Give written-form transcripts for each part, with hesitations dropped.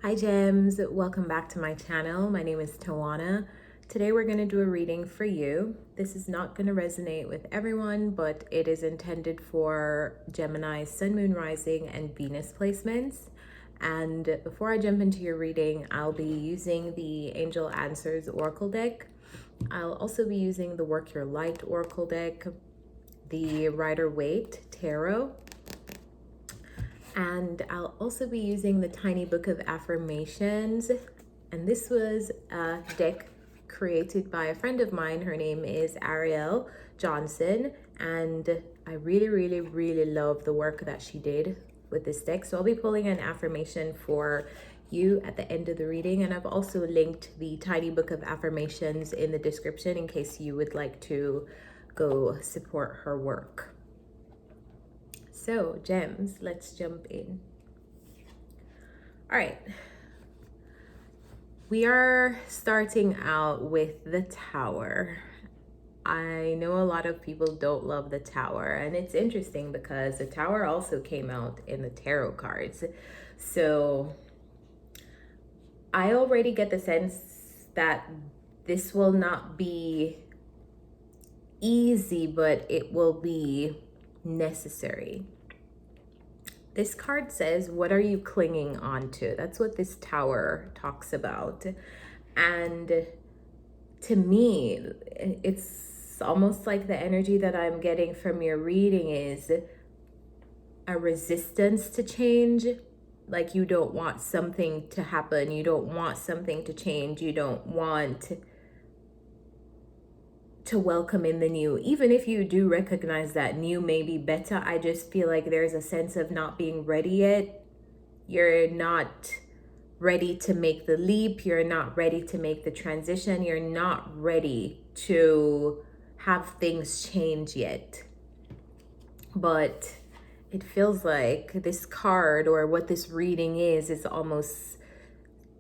Hi Gems, welcome back to my channel. My name is Tawana. Today we're going to do a reading for you. This is not going to resonate with everyone, but it is intended for Gemini, Sun, Moon, Rising, and Venus placements. And before I jump into your reading, I'll be using the Angel Answers Oracle deck. I'll also be using the Work Your Light Oracle deck, the Rider-Waite Tarot, and I'll also be using the Tiny Book of Affirmations. And this was a deck created by a friend of mine. Her name is Ariel Johnson, and I really love the work that she did with this deck. So I'll be pulling an affirmation for you at the end of the reading, and I've also linked the Tiny Book of Affirmations in the description in case you would like to go support her work. So, Gems, let's jump in. All right. We are starting out with the Tower. I know a lot of people don't love the Tower, and it's interesting because the Tower also came out in the tarot cards. So, I already get the sense that this will not be easy, but it will be necessary. This card says, what are you clinging on to? That's what this Tower talks about. And to me, it's almost like the energy that I'm getting from your reading is a resistance to change. Like you don't want something to happen. You don't want something to change. You don't want to welcome in the new. Even if you do recognize that new may be better, I just feel like there's a sense of not being ready yet. You're not ready to make the leap. You're not ready to make the transition. You're not ready to have things change yet. But it feels like this card, or what this reading is almost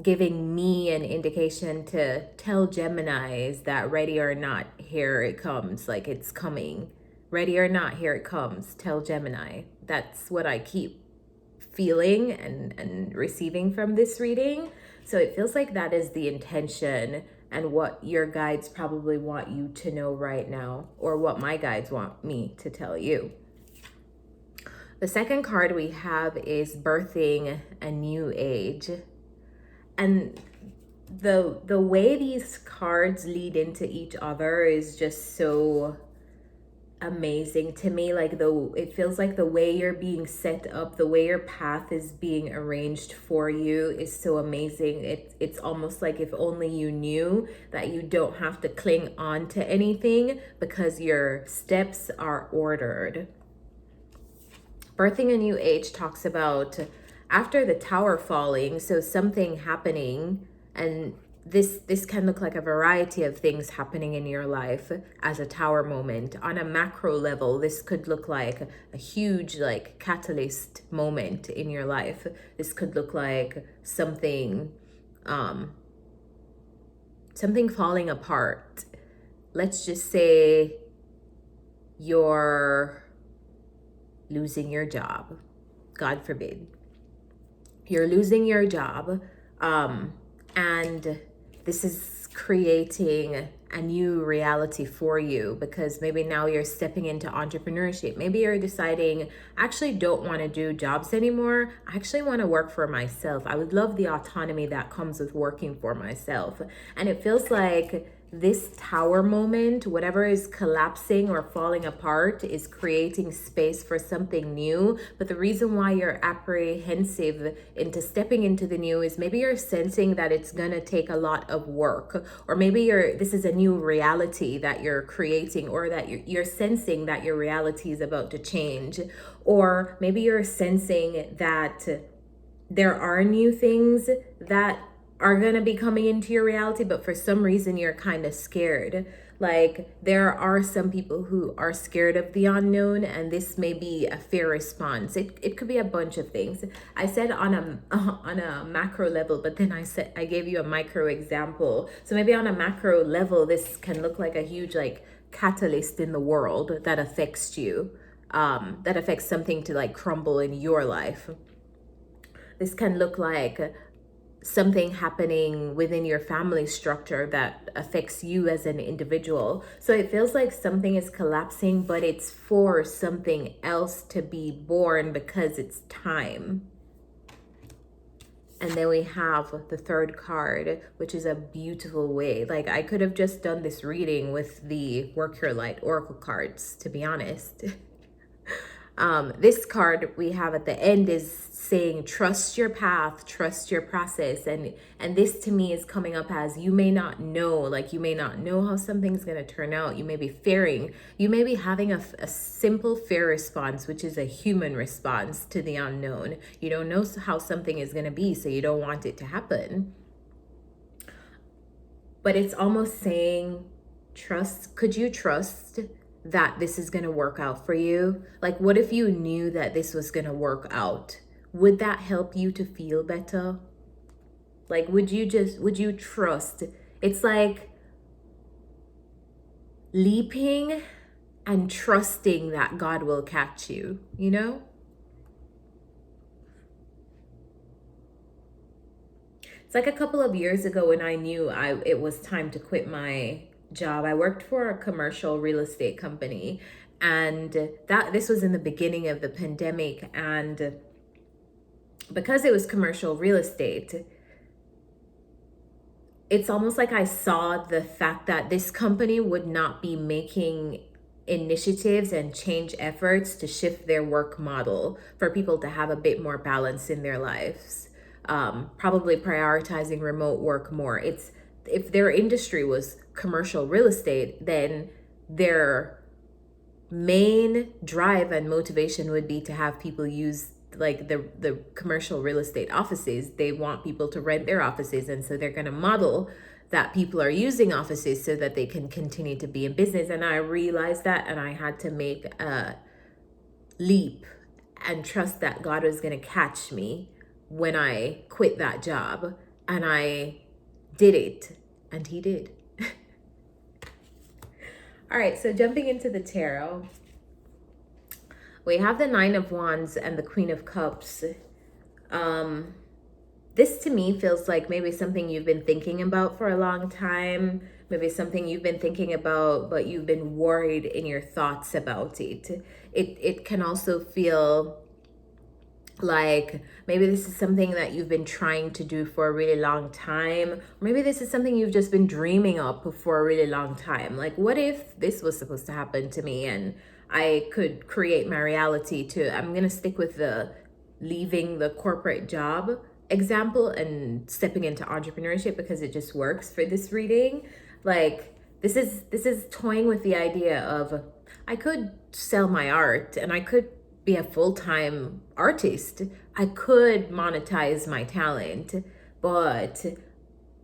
giving me an indication to tell Geminis that ready or not, here it comes. Like it's coming. Ready or not, here it comes. Tell Gemini. That's what I keep feeling and receiving from this reading. So it feels like that is the intention and what your guides probably want you to know right now, or what my guides want me to tell you. The second card we have is birthing a new age. And the way these cards lead into each other is just so amazing to me. Like it feels like the way you're being set up, the way your path is being arranged for you is so amazing. It's almost like if only you knew that you don't have to cling on to anything because your steps are ordered. Birthing a new age talks about after the Tower falling, so something happening, and this can look like a variety of things happening in your life as a Tower moment. On a macro level, this could look like a huge like catalyst moment in your life. This could look like something something falling apart. Let's just say you're losing your job, God forbid. You're losing your job, and this is creating a new reality for you because maybe now you're stepping into entrepreneurship. Maybe you're deciding, I actually don't want to do jobs anymore. I actually want to work for myself. I would love the autonomy that comes with working for myself. And it feels like this Tower moment, whatever is collapsing or falling apart, is creating space for something new. But the reason why you're apprehensive into stepping into the new is maybe you're sensing that it's gonna take a lot of work, or maybe this is a new reality that you're creating, or that you're sensing that your reality is about to change, or maybe you're sensing that there are new things that are going to be coming into your reality, but for some reason you're kind of scared. Like there are some people who are scared of the unknown, and this may be a fear response. It could be a bunch of things. I said on a macro level, but then I gave you a micro example. So maybe on a macro level, this can look like a huge like catalyst in the world that affects you, that affects something to like crumble in your life. This can look like something happening within your family structure that affects you as an individual. So it feels like something is collapsing, but it's for something else to be born because it's time. And then we have the third card, which is a beautiful way. Like, I could have just done this reading with the Work Your Light Oracle cards, to be honest. This card we have at the end is saying trust your path, trust your process, and this to me is coming up as you may not know, like you may not know how something's going to turn out. You may be fearing, you may be having a simple fear response, which is a human response to the unknown. You don't know how something is going to be, so you don't want it to happen. But it's almost saying trust. Could you trust that this is going to work out for you? Like, what if you knew that this was going to work out? Would that help you to feel better? Like, would you trust? It's like leaping and trusting that God will catch you, you know? It's like a couple of years ago when I knew it was time to quit my job. I worked for a commercial real estate company, and this was in the beginning of the pandemic, and because it was commercial real estate, it's almost like I saw the fact that this company would not be making initiatives and change efforts to shift their work model for people to have a bit more balance in their lives. Probably prioritizing remote work more. If their industry was commercial real estate, then their main drive and motivation would be to have people use like the commercial real estate offices. They want people to rent their offices, and so they're going to model that people are using offices so that they can continue to be in business. And I realized that, and I had to make a leap and trust that God was going to catch me when I quit that job, and I did it, and he did. All right, so jumping into the tarot, we have the Nine of Wands and the Queen of Cups. This to me feels like maybe something you've been thinking about for a long time, maybe something you've been thinking about, but you've been worried in your thoughts about it. It can also feel like maybe this is something that you've been trying to do for a really long time. Or maybe this is something you've just been dreaming of for a really long time. Like, what if this was supposed to happen to me and I could create my reality to, I'm going to stick with the leaving the corporate job example and stepping into entrepreneurship because it just works for this reading. Like, this is toying with the idea of I could sell my art and I could be a full-time artist. I could monetize my talent, but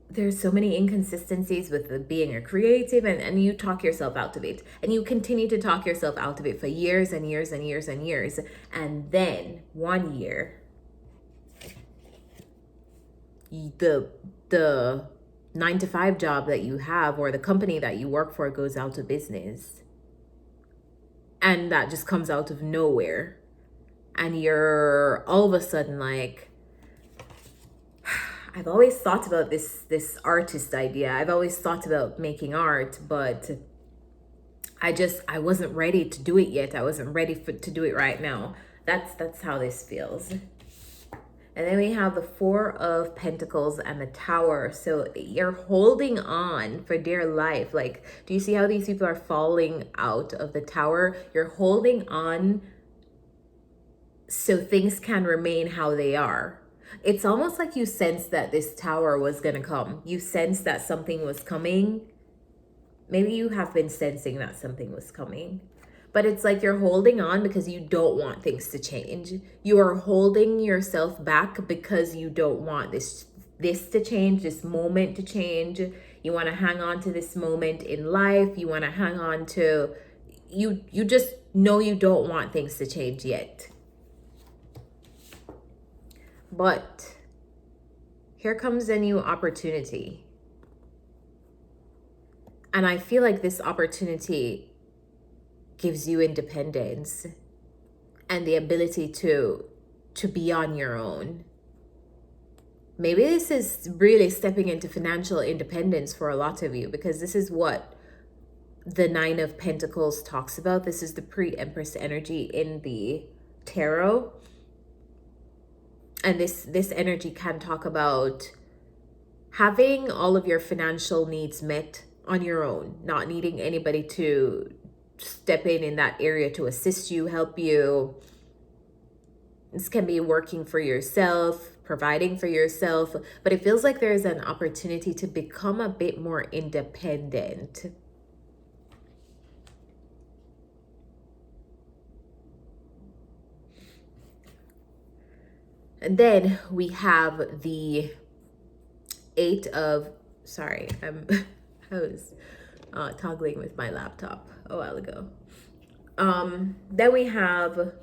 there's so many inconsistencies with being a creative, and you talk yourself out of it, and you continue to talk yourself out of it for years and years and years and years, and then one year the 9-to-5 job that you have or the company that you work for goes out of business. And that just comes out of nowhere. And you're all of a sudden like, I've always thought about this artist idea. I've always thought about making art, but I wasn't ready to do it yet. I wasn't ready to do it right now. That's how this feels. And then we have the Four of Pentacles and the Tower. So you're holding on for dear life. Like, do you see how these people are falling out of the Tower? You're holding on so things can remain how they are. It's almost like you sensed that this Tower was going to come. You sensed that something was coming. Maybe you have been sensing that something was coming. But it's like you're holding on because you don't want things to change. You are holding yourself back because you don't want this to change, this moment to change. You want to hang on to this moment in life. You want to hang on to, you just know you don't want things to change yet. But here comes a new opportunity. And I feel like this opportunity gives you independence and the ability to be on your own. Maybe this is really stepping into financial independence for a lot of you, because this is what the Nine of Pentacles talks about. This is the pre-Empress energy in the tarot. And this energy can talk about having all of your financial needs met on your own, not needing anybody to step in that area to assist you, help you. This can be working for yourself, providing for yourself, but it feels like there's an opportunity to become a bit more independent. And then we have the Eight of, sorry, I was toggling with my laptop a while ago. Then we have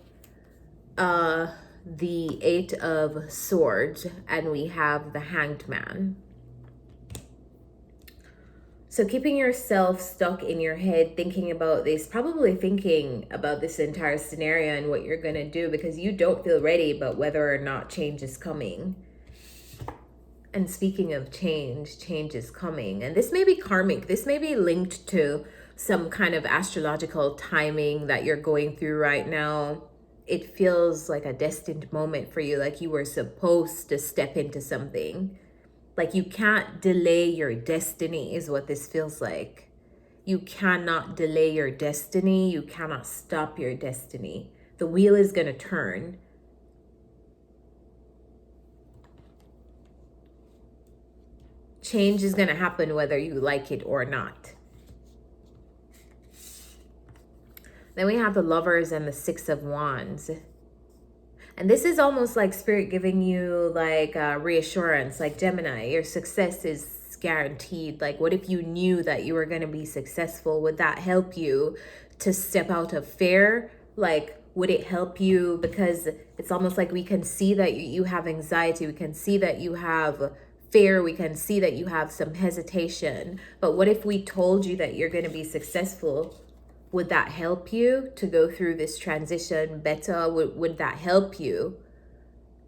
the Eight of Swords, and we have the Hanged Man. So keeping yourself stuck in your head, thinking about this, probably thinking about this entire scenario and what you're going to do, because you don't feel ready about whether or not change is coming. And speaking of change, change is coming. And this may be karmic. This may be linked to some kind of astrological timing that you're going through right now. It feels like a destined moment for you, like you were supposed to step into something. Like you can't delay your destiny is what this feels like. You cannot delay your destiny. You cannot stop your destiny. The wheel is going to turn. Change is going to happen whether you like it or not. Then we have the Lovers and the Six of Wands. And this is almost like Spirit giving you like reassurance, like Gemini, your success is guaranteed. Like, what if you knew that you were going to be successful? Would that help you to step out of fear? Like, would it help you? Because it's almost like we can see that you have anxiety. We can see that you have fear. We can see that you have some hesitation. But what if we told you that you're going to be successful? Would that help you to go through this transition better? Would that help you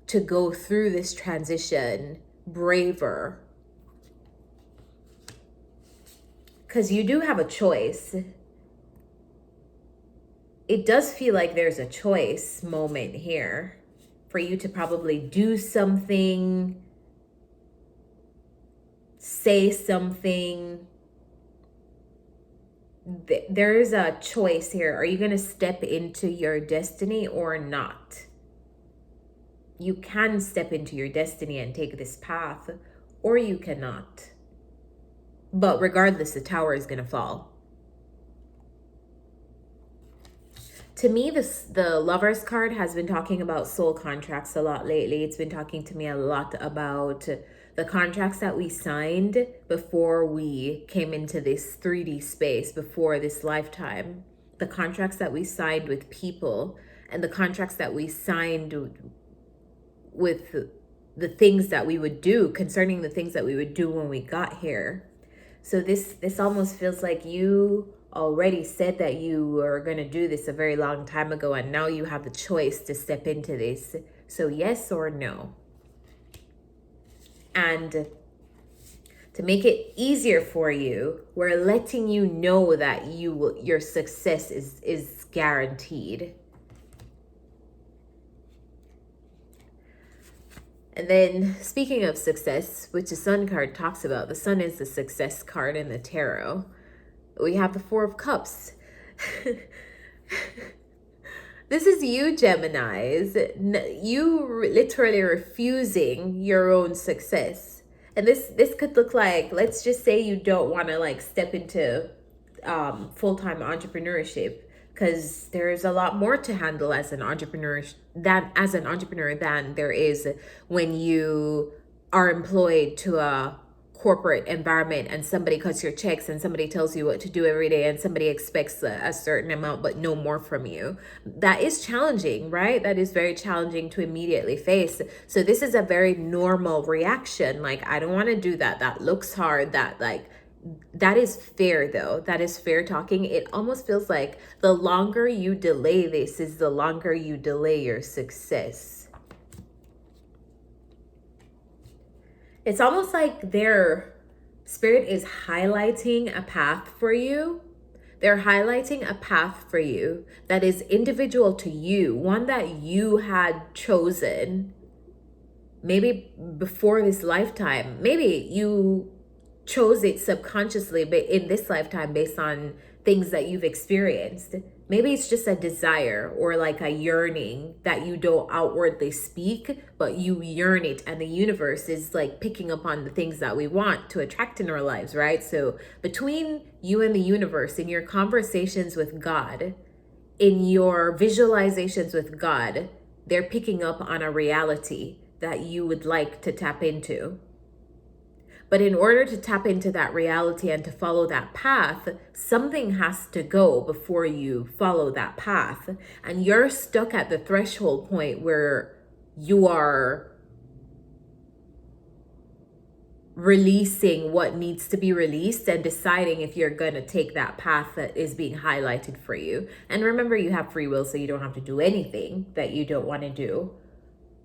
to go through this transition braver? Because you do have a choice. It does feel like there's a choice moment here for you to probably do something, say something. There's a choice here. Are you going to step into your destiny or not? You can step into your destiny and take this path, or you cannot. But regardless, the tower is going to fall. To me, the Lovers card has been talking about soul contracts a lot lately. It's been talking to me a lot about the contracts that we signed before we came into this 3D space, before this lifetime. The contracts that we signed with people, and the contracts that we signed with the things that we would do, concerning the things that we would do when we got here. So this almost feels like you already said that you were going to do this a very long time ago, and now you have the choice to step into this. So yes or no. And to make it easier for you, we're letting you know that your success is guaranteed. And then speaking of success, which the Sun card talks about, the Sun is the success card in the tarot. We have the Four of Cups. This is you, Geminis. You literally refusing your own success. And this could look like, let's just say you don't want to like step into full-time entrepreneurship, because there's a lot more to handle as an entrepreneur than there is when you are employed to a corporate environment and somebody cuts your checks and somebody tells you what to do every day and somebody expects a certain amount but no more from you. That is challenging, right? That is very challenging to immediately face. So this is a very normal reaction. Like, I don't want to do that. That looks hard. That is fair though. That is fair talking. It almost feels like the longer you delay this is the longer you delay your success. It's almost like their spirit is highlighting a path for you. They're highlighting a path for you that is individual to you, one that you had chosen maybe before this lifetime. Maybe you chose it subconsciously, but in this lifetime, based on things that you've experienced. Maybe it's just a desire or like a yearning that you don't outwardly speak, but you yearn it, and the universe is like picking up on the things that we want to attract in our lives, right? So between you and the universe, in your conversations with God, in your visualizations with God, they're picking up on a reality that you would like to tap into. But in order to tap into that reality and to follow that path, something has to go before you follow that path. And you're stuck at the threshold point where you are releasing what needs to be released and deciding if you're going to take that path that is being highlighted for you. And remember, you have free will, so you don't have to do anything that you don't want to do.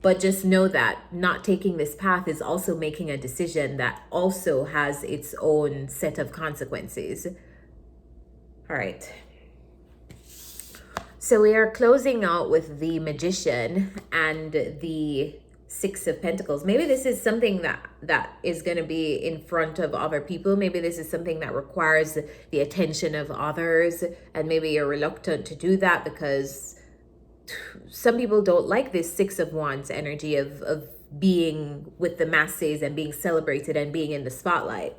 But just know that not taking this path is also making a decision that also has its own set of consequences. All right. So we are closing out with the Magician and the Six of Pentacles. Maybe this is something that is going to be in front of other people. Maybe this is something that requires the attention of others, and maybe you're reluctant to do that because some people don't like this Six of Wands energy of being with the masses and being celebrated and being in the spotlight.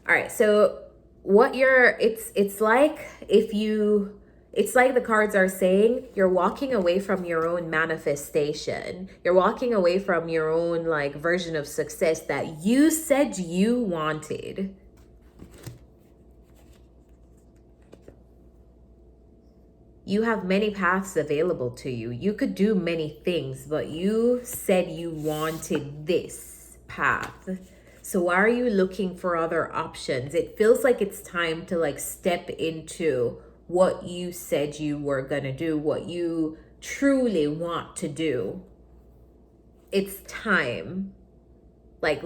All right, so what it's like it's like the cards are saying you're walking away from your own manifestation. You're walking away from your own like version of success that you said you wanted. You have many paths available to you. You could do many things, but you said you wanted this path. So why are you looking for other options? It feels like it's time to like step into what you said you were gonna do, what you truly want to do. It's time. Like,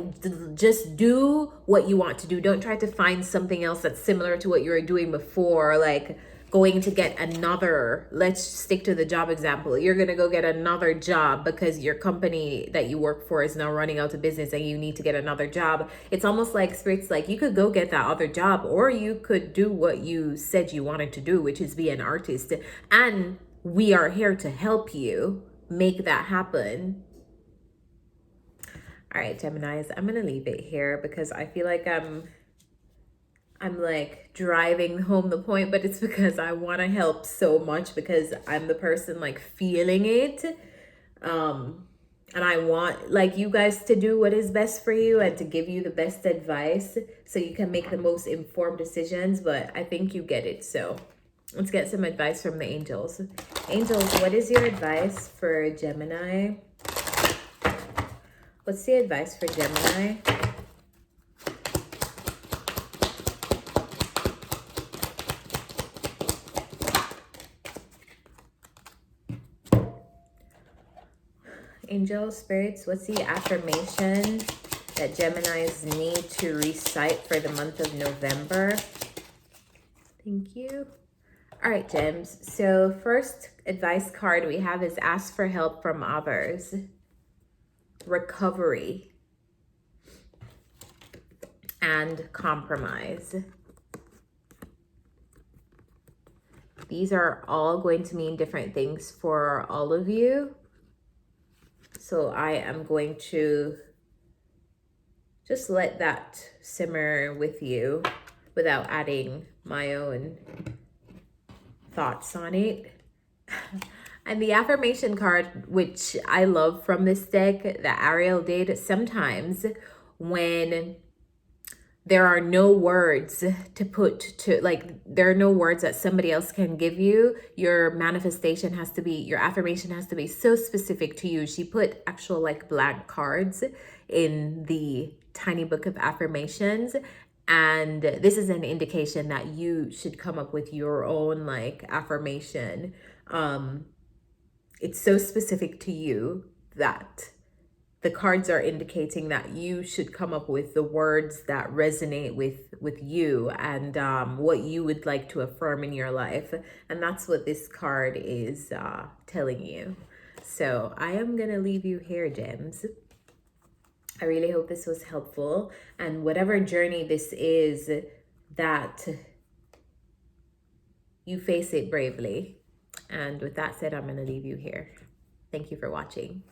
just do what you want to do. Don't try to find something else that's similar to what you were doing before, like going to get another, let's stick to the job example. You're going to go get another job because your company that you work for is now running out of business and you need to get another job. It's almost like Spirit's like, you could go get that other job, or you could do what you said you wanted to do, which is be an artist. And we are here to help you make that happen. All right, Geminis, I'm going to leave it here because I feel like I'm like driving home the point, but it's because I want to help so much, because I'm the person like feeling it. And I want like you guys to do what is best for you and to give you the best advice so you can make the most informed decisions. But I think you get it. So let's get some advice from the angels. Angels, what is your advice for Gemini? What's the advice for Gemini? Angel spirits, what's the affirmation that Geminis need to recite for the month of November? Thank you. All right, Gems. So first advice card we have is ask for help from others. Recovery and compromise. These are all going to mean different things for all of you. So I am going to just let that simmer with you without adding my own thoughts on it. And the affirmation card, which I love from this deck, that Ariel did, sometimes when there are no words to put to, like, there are no words that somebody else can give you, your manifestation has to be, your affirmation has to be so specific to you. She put actual like blank cards in the tiny book of affirmations. And this is an indication that you should come up with your own like affirmation. It's so specific to you that the cards are indicating that you should come up with the words that resonate with you and what you would like to affirm in your life. And that's what this card is telling you. So I am going to leave you here, gems. I really hope this was helpful. And whatever journey this is, that you face it bravely. And with that said, I'm going to leave you here. Thank you for watching.